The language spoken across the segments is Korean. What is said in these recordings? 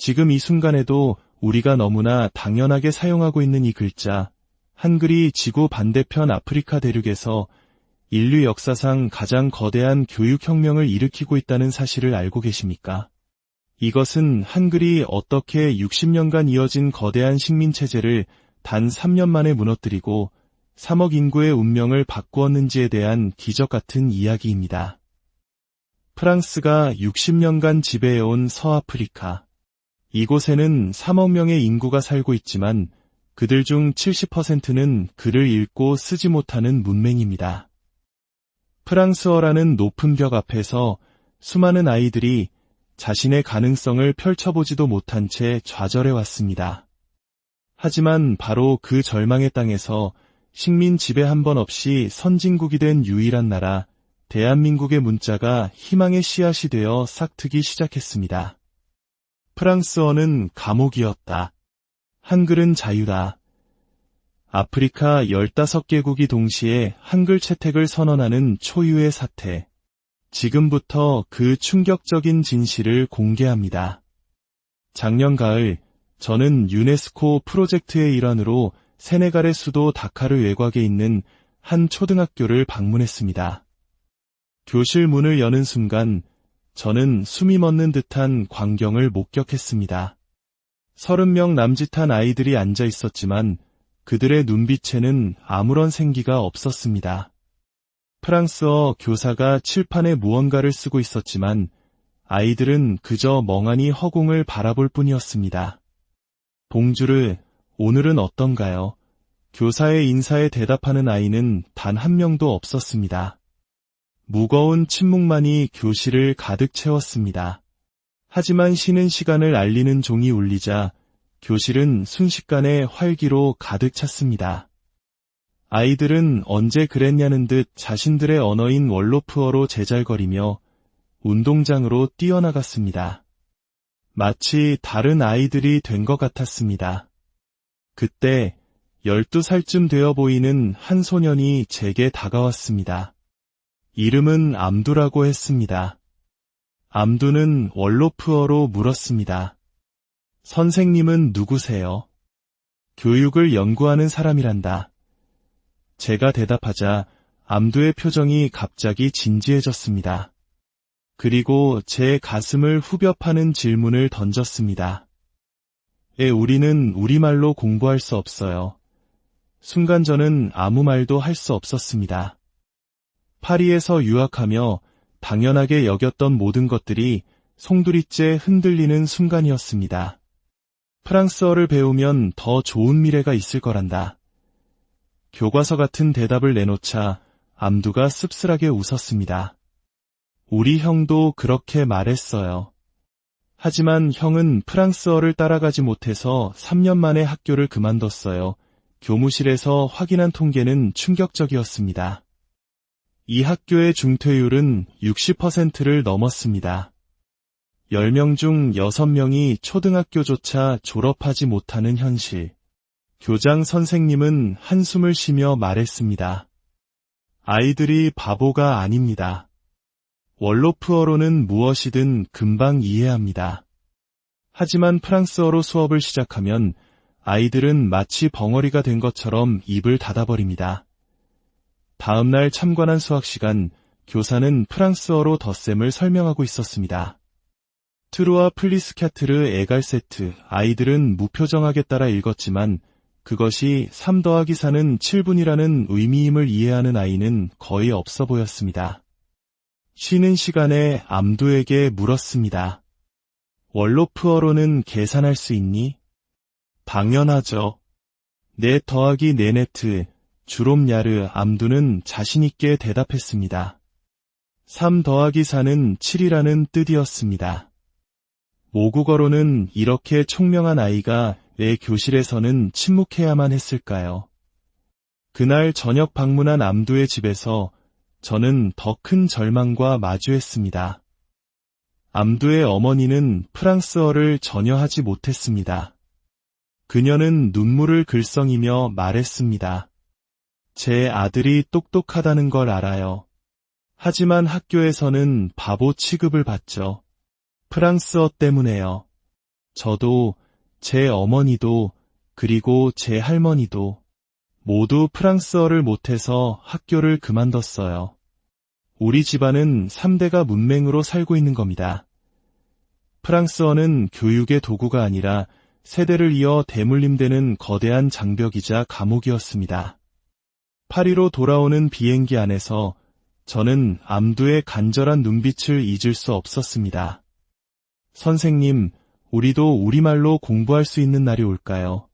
지금 이 순간에도 우리가 너무나 당연하게 사용하고 있는 이 글자, 한글이 지구 반대편 아프리카 대륙에서 인류 역사상 가장 거대한 교육혁명을 일으키고 있다는 사실을 알고 계십니까? 이것은 한글이 어떻게 60년간 이어진 거대한 식민체제를 단 3년 만에 무너뜨리고 3억 인구의 운명을 바꾸었는지에 대한 기적 같은 이야기입니다. 프랑스가 60년간 지배해온 서아프리카. 이곳에는 3억 명의 인구가 살고 있지만 그들 중 70%는 글을 읽고 쓰지 못하는 문맹입니다. 프랑스어라는 높은 벽 앞에서 수많은 아이들이 자신의 가능성을 펼쳐보지도 못한 채 좌절해왔습니다. 하지만 바로 그 절망의 땅에서 식민 지배 한 번 없이 선진국이 된 유일한 나라, 대한민국의 문자가 희망의 씨앗이 되어 싹트기 시작했습니다. 프랑스어는 감옥이었다. 한글은 자유다. 아프리카 15개국이 동시에 한글 채택을 선언하는 초유의 사태. 지금부터 그 충격적인 진실을 공개합니다. 작년 가을, 저는 유네스코 프로젝트의 일환으로 세네갈의 수도 다카르 외곽에 있는 한 초등학교를 방문했습니다. 교실 문을 여는 순간 저는 숨이 멎는 듯한 광경을 목격했습니다. 30명 남짓한 아이들이 앉아 있었지만 그들의 눈빛에는 아무런 생기가 없었습니다. 프랑스어 교사가 칠판에 무언가를 쓰고 있었지만 아이들은 그저 멍하니 허공을 바라볼 뿐이었습니다. 봉주르, 오늘은 어떤가요? 교사의 인사에 대답하는 아이는 단 한 명도 없었습니다. 무거운 침묵만이 교실을 가득 채웠습니다. 하지만 쉬는 시간을 알리는 종이 울리자 교실은 순식간에 활기로 가득 찼습니다. 아이들은 언제 그랬냐는 듯 자신들의 언어인 월로프어로 제잘거리며 운동장으로 뛰어나갔습니다. 마치 다른 아이들이 된 것 같았습니다. 그때 12살쯤 되어 보이는 한 소년이 제게 다가왔습니다. 이름은 암두라고 했습니다. 암두는 월로프어로 물었습니다. 선생님은 누구세요? 교육을 연구하는 사람이란다. 제가 대답하자 암두의 표정이 갑자기 진지해졌습니다. 그리고 제 가슴을 후벼 파는 질문을 던졌습니다. 우리는 우리말로 공부할 수 없어요. 순간 저는 아무 말도 할 수 없었습니다. 파리에서 유학하며 당연하게 여겼던 모든 것들이 송두리째 흔들리는 순간이었습니다. 프랑스어를 배우면 더 좋은 미래가 있을 거란다. 교과서 같은 대답을 내놓자 암두가 씁쓸하게 웃었습니다. 우리 형도 그렇게 말했어요. 하지만 형은 프랑스어를 따라가지 못해서 3년 만에 학교를 그만뒀어요. 교무실에서 확인한 통계는 충격적이었습니다. 이 학교의 중퇴율은 60%를 넘었습니다. 10명 중 6명이 초등학교조차 졸업하지 못하는 현실. 교장 선생님은 한숨을 쉬며 말했습니다. 아이들이 바보가 아닙니다. 월로프어로는 무엇이든 금방 이해합니다. 하지만 프랑스어로 수업을 시작하면 아이들은 마치 벙어리가 된 것처럼 입을 닫아버립니다. 다음 날 참관한 수학 시간, 교사는 프랑스어로 덧셈을 설명하고 있었습니다. 트루아 플리스캬트르 에갈세트, 아이들은 무표정하게 따라 읽었지만 그것이 3 더하기 4는 7분이라는 의미임을 이해하는 아이는 거의 없어 보였습니다. 쉬는 시간에 암두에게 물었습니다. 월로프어로는 계산할 수 있니? 당연하죠. 4 더하기 4 네트, 주롬야르 암두는 자신있게 대답했습니다. 3 더하기 4는 7이라는 뜻이었습니다. 모국어로는 이렇게 총명한 아이가 왜 교실에서는 침묵해야만 했을까요? 그날 저녁 방문한 암두의 집에서 저는 더 큰 절망과 마주했습니다. 암두의 어머니는 프랑스어를 전혀 하지 못했습니다. 그녀는 눈물을 글썽이며 말했습니다. 제 아들이 똑똑하다는 걸 알아요. 하지만 학교에서는 바보 취급을 받죠. 프랑스어 때문에요. 저도, 제 어머니도, 그리고 제 할머니도 모두 프랑스어를 못해서 학교를 그만뒀어요. 우리 집안은 3대가 문맹으로 살고 있는 겁니다. 프랑스어는 교육의 도구가 아니라 세대를 이어 대물림되는 거대한 장벽이자 감옥이었습니다. 파리로 돌아오는 비행기 안에서 저는 암두의 간절한 눈빛을 잊을 수 없었습니다. 선생님, 우리도 우리말로 공부할 수 있는 날이 올까요?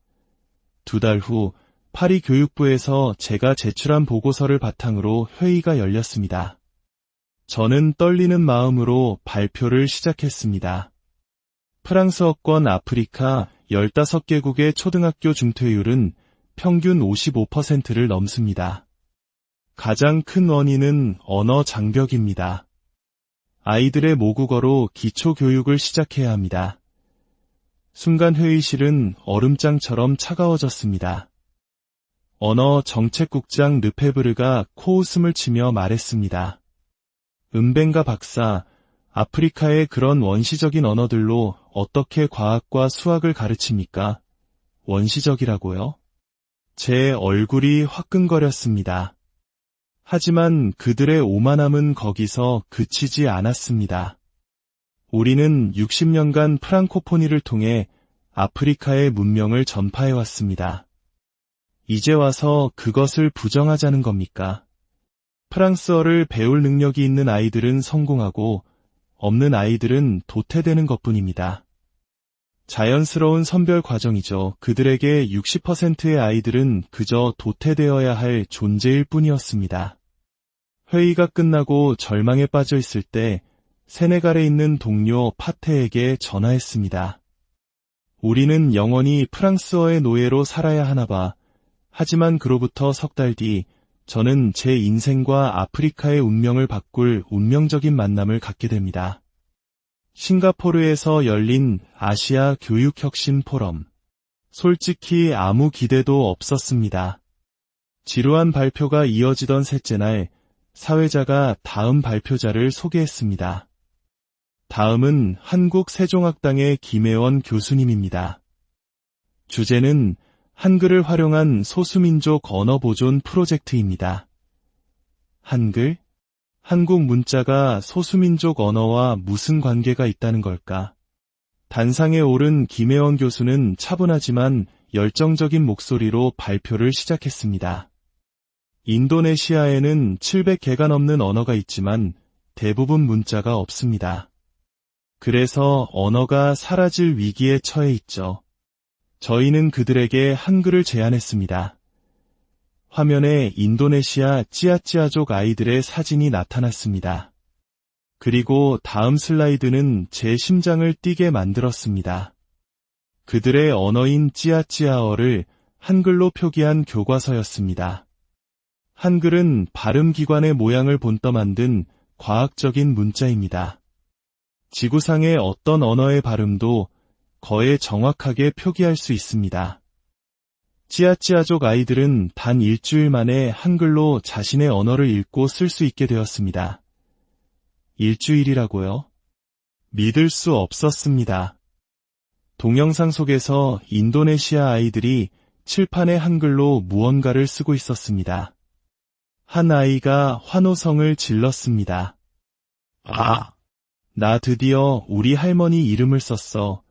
2달 후 파리 교육부에서 제가 제출한 보고서를 바탕으로 회의가 열렸습니다. 저는 떨리는 마음으로 발표를 시작했습니다. 프랑스어권 아프리카 15개국의 초등학교 중퇴율은 평균 55%를 넘습니다. 가장 큰 원인은 언어 장벽입니다. 아이들의 모국어로 기초교육을 시작해야 합니다. 순간 회의실은 얼음장처럼 차가워졌습니다. 언어 정책국장 르페브르가 코웃음을 치며 말했습니다. 은뱅가 박사, 아프리카의 그런 원시적인 언어들로 어떻게 과학과 수학을 가르칩니까? 원시적이라고요? 제 얼굴이 화끈거렸습니다. 하지만 그들의 오만함은 거기서 그치지 않았습니다. 우리는 60년간 프랑코포니를 통해 아프리카의 문명을 전파해왔습니다. 이제 와서 그것을 부정하자는 겁니까? 프랑스어를 배울 능력이 있는 아이들은 성공하고 없는 아이들은 도태되는 것뿐입니다. 자연스러운 선별 과정이죠. 그들에게 60%의 아이들은 그저 도태되어야 할 존재일 뿐이었습니다. 회의가 끝나고 절망에 빠져 있을 때 세네갈에 있는 동료 파테에게 전화했습니다. 우리는 영원히 프랑스어의 노예로 살아야 하나 봐. 하지만 그로부터 석 달 뒤 저는 제 인생과 아프리카의 운명을 바꿀 운명적인 만남을 갖게 됩니다. 싱가포르에서 열린 아시아 교육혁신 포럼. 솔직히 아무 기대도 없었습니다. 지루한 발표가 이어지던 셋째 날, 사회자가 다음 발표자를 소개했습니다. 다음은 한국 세종학당의 김혜원 교수님입니다. 주제는 한글을 활용한 소수민족 언어 보존 프로젝트입니다. 한글? 한국 문자가 소수민족 언어와 무슨 관계가 있다는 걸까? 단상에 오른 김혜원 교수는 차분하지만 열정적인 목소리로 발표를 시작했습니다. 인도네시아에는 700개가 넘는 언어가 있지만 대부분 문자가 없습니다. 그래서 언어가 사라질 위기에 처해 있죠. 저희는 그들에게 한글을 제안했습니다. 화면에 인도네시아 찌아찌아족 아이들의 사진이 나타났습니다. 그리고 다음 슬라이드는 제 심장을 뛰게 만들었습니다. 그들의 언어인 찌아찌아어를 한글로 표기한 교과서였습니다. 한글은 발음기관의 모양을 본떠 만든 과학적인 문자입니다. 지구상의 어떤 언어의 발음도 거의 정확하게 표기할 수 있습니다. 찌아찌아족 아이들은 단 일주일 만에 한글로 자신의 언어를 읽고 쓸 수 있게 되었습니다. 일주일이라고요? 믿을 수 없었습니다. 동영상 속에서 인도네시아 아이들이 칠판에 한글로 무언가를 쓰고 있었습니다. 한 아이가 환호성을 질렀습니다. 아! 나 드디어 우리 할머니 이름을 썼어.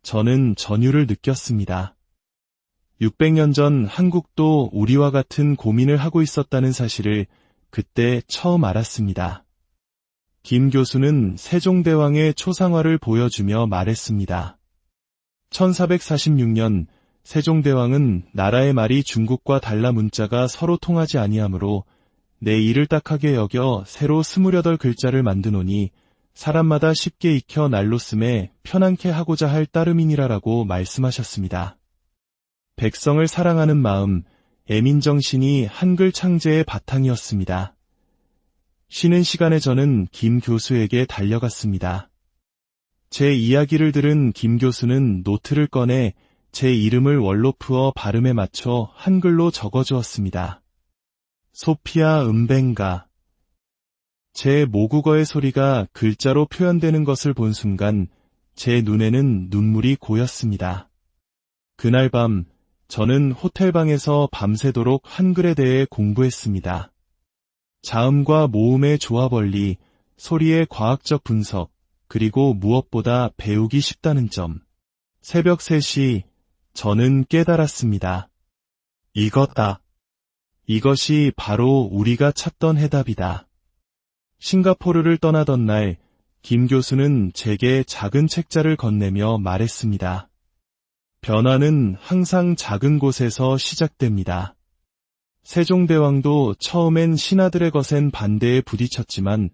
저는 전율을 느꼈습니다. 600년 전 한국도 우리와 같은 고민을 하고 있었다는 사실을 그때 처음 알았습니다. 김 교수는 세종대왕의 초상화를 보여주며 말했습니다. 1446년 세종대왕은 나라의 말이 중국과 달라 문자가 서로 통하지 아니하므로 내 이를 딱하게 여겨 새로 28글자를 만드노니 사람마다 쉽게 익혀 날로 쓰매 편안케 하고자 할 따름이니라라고 말씀하셨습니다. 백성을 사랑하는 마음, 애민정신이 한글 창제의 바탕이었습니다. 쉬는 시간에 저는 김 교수에게 달려갔습니다. 제 이야기를 들은 김 교수는 노트를 꺼내 제 이름을 월로프어 발음에 맞춰 한글로 적어주었습니다. 소피아 은뱅가. 제 모국어의 소리가 글자로 표현되는 것을 본 순간 제 눈에는 눈물이 고였습니다. 그날 밤 저는 호텔방에서 밤새도록 한글에 대해 공부했습니다. 자음과 모음의 조합 원리, 소리의 과학적 분석, 그리고 무엇보다 배우기 쉽다는 점. 새벽 3시 저는 깨달았습니다. 이거다. 이것이 바로 우리가 찾던 해답이다. 싱가포르를 떠나던 날, 김 교수는 제게 작은 책자를 건네며 말했습니다. 변화는 항상 작은 곳에서 시작됩니다. 세종대왕도 처음엔 신하들의 거센 반대에 부딪혔지만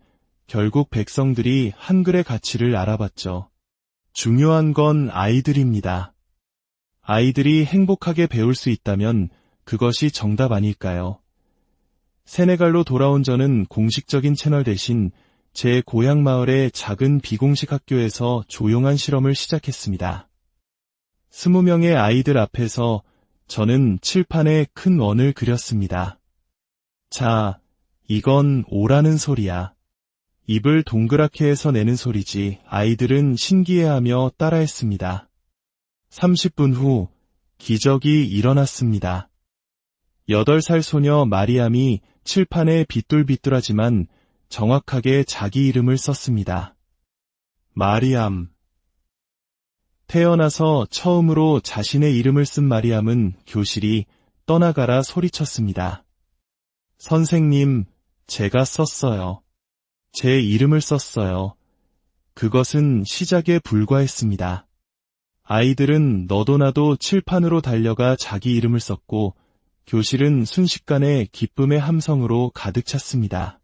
결국 백성들이 한글의 가치를 알아봤죠. 중요한 건 아이들입니다. 아이들이 행복하게 배울 수 있다면 그것이 정답 아닐까요? 세네갈로 돌아온 저는 공식적인 채널 대신 제 고향 마을의 작은 비공식 학교에서 조용한 실험을 시작했습니다. 20명의 아이들 앞에서 저는 칠판에 큰 원을 그렸습니다. 자, 이건 오라는 소리야. 입을 동그랗게 해서 내는 소리지. 아이들은 신기해하며 따라했습니다. 30분 후 기적이 일어났습니다. 8살 소녀 마리암이 칠판에 비뚤비뚤하지만 정확하게 자기 이름을 썼습니다. 마리암. 태어나서 처음으로 자신의 이름을 쓴 마리암은 교실이 떠나가라 소리쳤습니다. 선생님, 제가 썼어요. 제 이름을 썼어요. 그것은 시작에 불과했습니다. 아이들은 너도 나도 칠판으로 달려가 자기 이름을 썼고 교실은 순식간에 기쁨의 함성으로 가득 찼습니다.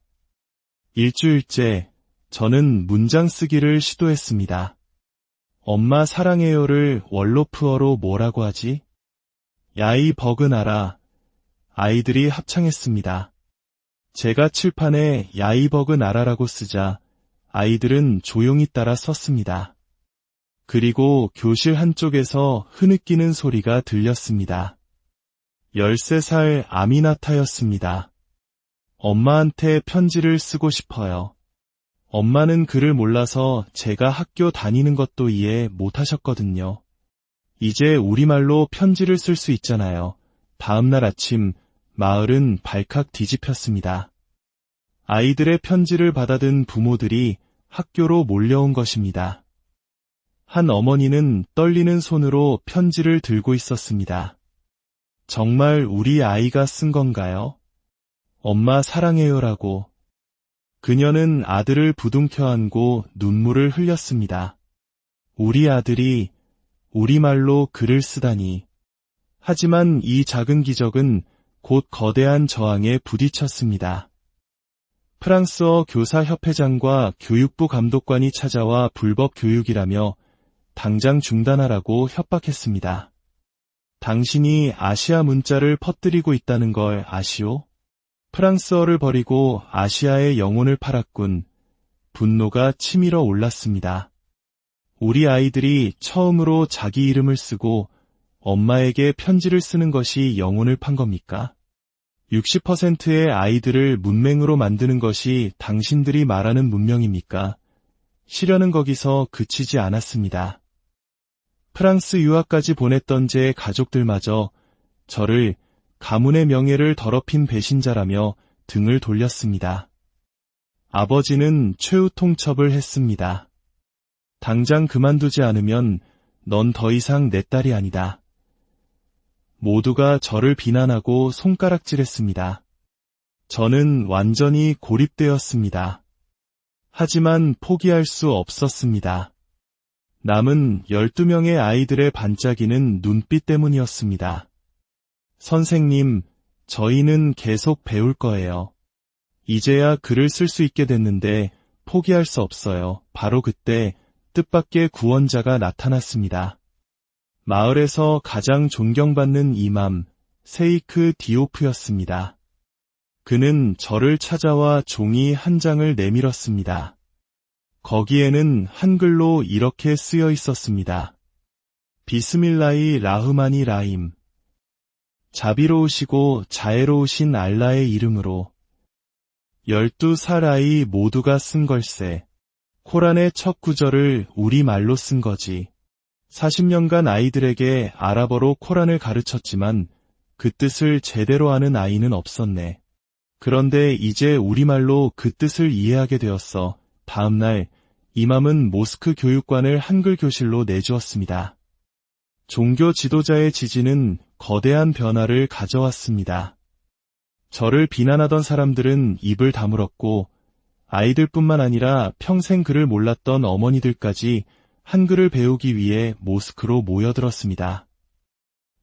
일주일째 저는 문장 쓰기를 시도했습니다. 엄마 사랑해요를 월로프어로 뭐라고 하지? 야이 버그나라. 아이들이 합창했습니다. 제가 칠판에 야이 버그나라라고 쓰자 아이들은 조용히 따라 썼습니다. 그리고 교실 한쪽에서 흐느끼는 소리가 들렸습니다. 13살 아미나타였습니다. 엄마한테 편지를 쓰고 싶어요. 엄마는 글을 몰라서 제가 학교 다니는 것도 이해 못하셨거든요. 이제 우리말로 편지를 쓸 수 있잖아요. 다음날 아침 마을은 발칵 뒤집혔습니다. 아이들의 편지를 받아든 부모들이 학교로 몰려온 것입니다. 한 어머니는 떨리는 손으로 편지를 들고 있었습니다. 정말 우리 아이가 쓴 건가요? 엄마 사랑해요라고. 그녀는 아들을 부둥켜 안고 눈물을 흘렸습니다. 우리 아들이 우리말로 글을 쓰다니. 하지만 이 작은 기적은 곧 거대한 저항에 부딪혔습니다. 프랑스어 교사협회장과 교육부 감독관이 찾아와 불법 교육이라며 당장 중단하라고 협박했습니다. 당신이 아시아 문자를 퍼뜨리고 있다는 걸 아시오? 프랑스어를 버리고 아시아의 영혼을 팔았군. 분노가 치밀어 올랐습니다. 우리 아이들이 처음으로 자기 이름을 쓰고 엄마에게 편지를 쓰는 것이 영혼을 판 겁니까? 60%의 아이들을 문맹으로 만드는 것이 당신들이 말하는 문명입니까? 시련은 거기서 그치지 않았습니다. 프랑스 유학까지 보냈던 제 가족들마저 저를 가문의 명예를 더럽힌 배신자라며 등을 돌렸습니다. 아버지는 최후 통첩을 했습니다. 당장 그만두지 않으면 넌 더 이상 내 딸이 아니다. 모두가 저를 비난하고 손가락질했습니다. 저는 완전히 고립되었습니다. 하지만 포기할 수 없었습니다. 남은 12명의 아이들의 반짝이는 눈빛 때문이었습니다. 선생님, 저희는 계속 배울 거예요. 이제야 글을 쓸 수 있게 됐는데 포기할 수 없어요. 바로 그때 뜻밖의 구원자가 나타났습니다. 마을에서 가장 존경받는 이맘, 세이크 디오프였습니다. 그는 저를 찾아와 종이 한 장을 내밀었습니다. 거기에는 한글로 이렇게 쓰여 있었습니다. 비스밀라히 라흐마니 라임. 자비로우시고 자애로우신 알라의 이름으로 12살 아이 모두가 쓴 걸세. 코란의 첫 구절을 우리말로 쓴 거지. 40년간 아이들에게 아랍어로 코란을 가르쳤지만 그 뜻을 제대로 아는 아이는 없었네. 그런데 이제 우리말로 그 뜻을 이해하게 되었어. 다음 날 이맘은 모스크 교육관을 한글 교실로 내주었습니다. 종교 지도자의 지지는 거대한 변화를 가져왔습니다. 저를 비난하던 사람들은 입을 다물었고 아이들뿐만 아니라 평생 글을 몰랐던 어머니들까지 한글을 배우기 위해 모스크로 모여들었습니다.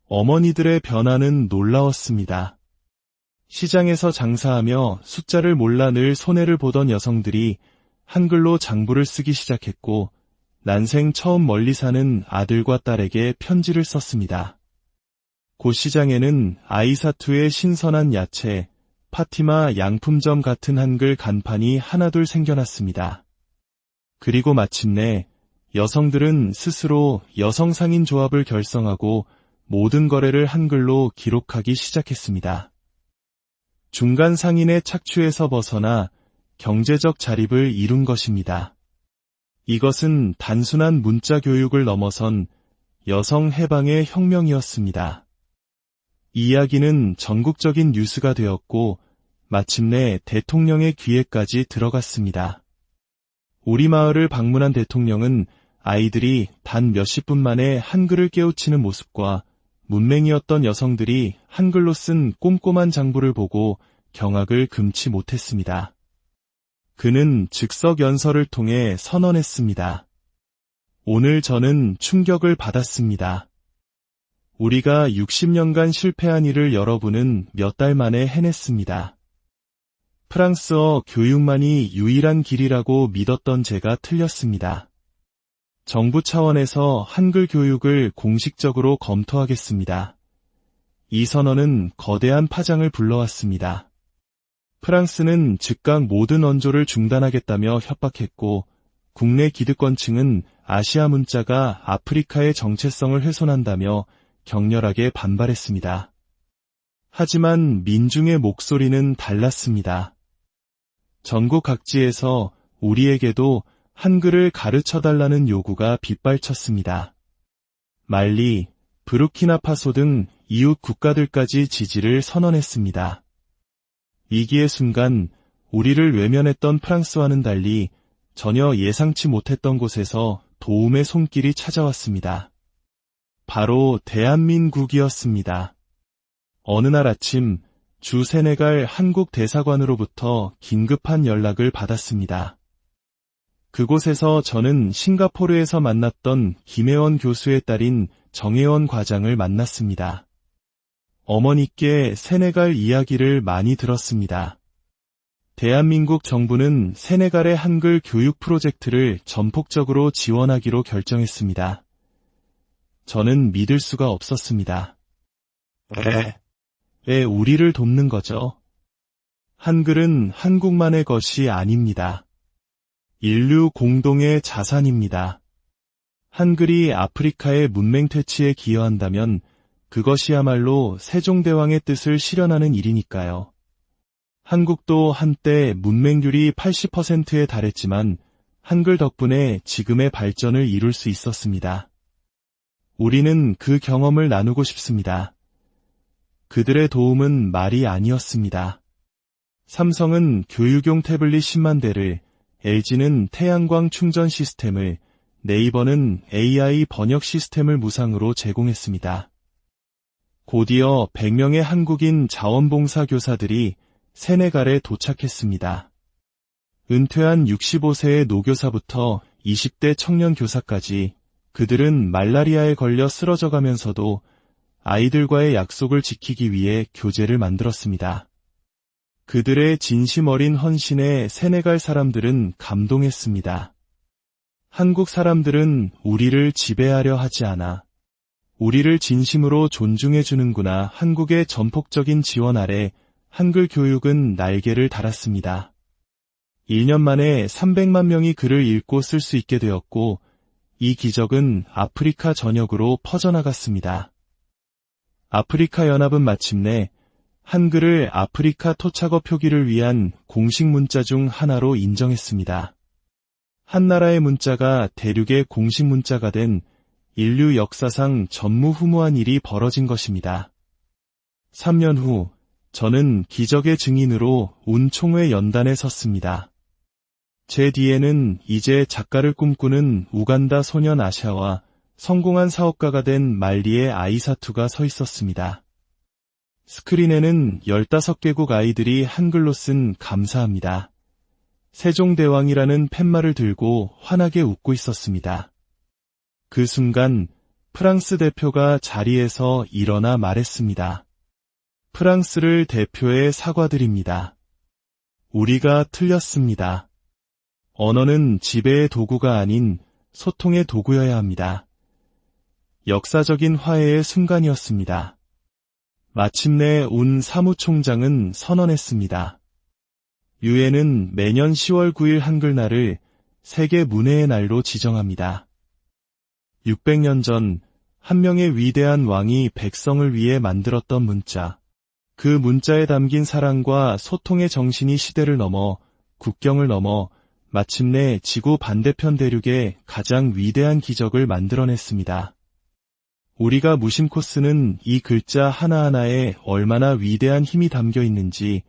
어머니들의 변화는 놀라웠습니다. 시장에서 장사하며 숫자를 몰라 늘 손해를 보던 여성들이 한글로 장부를 쓰기 시작했고 난생 처음 멀리 사는 아들과 딸에게 편지를 썼습니다. 곧 시장에는 아이사투의 신선한 야채, 파티마 양품점 같은 한글 간판이 하나둘 생겨났습니다. 그리고 마침내 여성들은 스스로 여성상인 조합을 결성하고 모든 거래를 한글로 기록하기 시작했습니다. 중간 상인의 착취에서 벗어나 경제적 자립을 이룬 것입니다. 이것은 단순한 문자 교육을 넘어선 여성 해방의 혁명이었습니다. 이 이야기는 전국적인 뉴스가 되었고 마침내 대통령의 귀에까지 들어갔습니다. 우리 마을을 방문한 대통령은 아이들이 단 몇십 분 만에 한글을 깨우치는 모습과 문맹이었던 여성들이 한글로 쓴 꼼꼼한 장부를 보고 경악을 금치 못했습니다. 그는 즉석 연설을 통해 선언했습니다. 오늘 저는 충격을 받았습니다. 우리가 60년간 실패한 일을 여러분은 몇 달 만에 해냈습니다. 프랑스어 교육만이 유일한 길이라고 믿었던 제가 틀렸습니다. 정부 차원에서 한글 교육을 공식적으로 검토하겠습니다. 이 선언은 거대한 파장을 불러왔습니다. 프랑스는 즉각 모든 원조를 중단하겠다며 협박했고 국내 기득권층은 아시아 문자가 아프리카의 정체성을 훼손한다며 격렬하게 반발했습니다. 하지만 민중의 목소리는 달랐습니다. 전국 각지에서 우리에게도 한글을 가르쳐달라는 요구가 빗발쳤습니다. 말리, 부르키나파소 등 이웃 국가들까지 지지를 선언했습니다. 위기의 순간 우리를 외면했던 프랑스와는 달리 전혀 예상치 못했던 곳에서 도움의 손길이 찾아왔습니다. 바로 대한민국이었습니다. 어느 날 아침 주 세네갈 한국 대사관으로부터 긴급한 연락을 받았습니다. 그곳에서 저는 싱가포르에서 만났던 김혜원 교수의 딸인 정혜원 과장을 만났습니다. 어머니께 세네갈 이야기를 많이 들었습니다. 대한민국 정부는 세네갈의 한글 교육 프로젝트를 전폭적으로 지원하기로 결정했습니다. 저는 믿을 수가 없었습니다. 왜 우리를 돕는 거죠? 한글은 한국만의 것이 아닙니다. 인류 공동의 자산입니다. 한글이 아프리카의 문맹 퇴치에 기여한다면 그것이야말로 세종대왕의 뜻을 실현하는 일이니까요. 한국도 한때 문맹률이 80%에 달했지만 한글 덕분에 지금의 발전을 이룰 수 있었습니다. 우리는 그 경험을 나누고 싶습니다. 그들의 도움은 말이 아니었습니다. 삼성은 교육용 태블릿 10만 대를, LG는 태양광 충전 시스템을, 네이버는 AI 번역 시스템을 무상으로 제공했습니다. 곧이어 100명의 한국인 자원봉사 교사들이 세네갈에 도착했습니다. 은퇴한 65세의 노교사부터 20대 청년 교사까지 그들은 말라리아에 걸려 쓰러져가면서도 아이들과의 약속을 지키기 위해 교재를 만들었습니다. 그들의 진심 어린 헌신에 세네갈 사람들은 감동했습니다. 한국 사람들은 우리를 지배하려 하지 않아 우리를 진심으로 존중해 주는구나. 한국의 전폭적인 지원 아래 한글 교육은 날개를 달았습니다. 1년 만에 300만 명이 글을 읽고 쓸 수 있게 되었고 이 기적은 아프리카 전역으로 퍼져나갔습니다. 아프리카 연합은 마침내 한글을 아프리카 토착어 표기를 위한 공식 문자 중 하나로 인정했습니다. 한 나라의 문자가 대륙의 공식 문자가 된 인류 역사상 전무후무한 일이 벌어진 것입니다. 3년 후, 저는 기적의 증인으로 운총회 연단에 섰습니다. 제 뒤에는 이제 작가를 꿈꾸는 우간다 소년 아샤와 성공한 사업가가 된 말리의 아이사투가 서 있었습니다. 스크린에는 15개국 아이들이 한글로 쓴 감사합니다. 세종대왕이라는 팻말을 들고 환하게 웃고 있었습니다. 그 순간 프랑스 대표가 자리에서 일어나 말했습니다. 프랑스를 대표해 사과드립니다. 우리가 틀렸습니다. 언어는 지배의 도구가 아닌 소통의 도구여야 합니다. 역사적인 화해의 순간이었습니다. 마침내 운 사무총장은 선언했습니다. 유엔은 매년 10월 9일 한글날을 세계 문해의 날로 지정합니다. 600년 전 한 명의 위대한 왕이 백성을 위해 만들었던 문자. 그 문자에 담긴 사랑과 소통의 정신이 시대를 넘어 국경을 넘어 마침내 지구 반대편 대륙에 가장 위대한 기적을 만들어냈습니다. 우리가 무심코 쓰는 이 글자 하나하나에 얼마나 위대한 힘이 담겨 있는지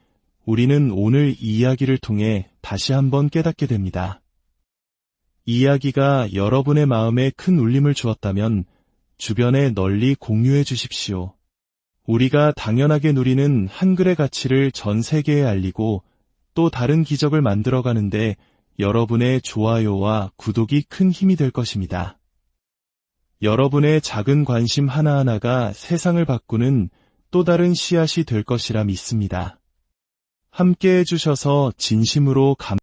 우리는 오늘 이 이야기를 통해 다시 한번 깨닫게 됩니다. 이 이야기가 여러분의 마음에 큰 울림을 주었다면 주변에 널리 공유해 주십시오. 우리가 당연하게 누리는 한글의 가치를 전 세계에 알리고 또 다른 기적을 만들어가는데 여러분의 좋아요와 구독이 큰 힘이 될 것입니다. 여러분의 작은 관심 하나하나가 세상을 바꾸는 또 다른 씨앗이 될 것이라 믿습니다. 함께 해주셔서 진심으로 감사합니다.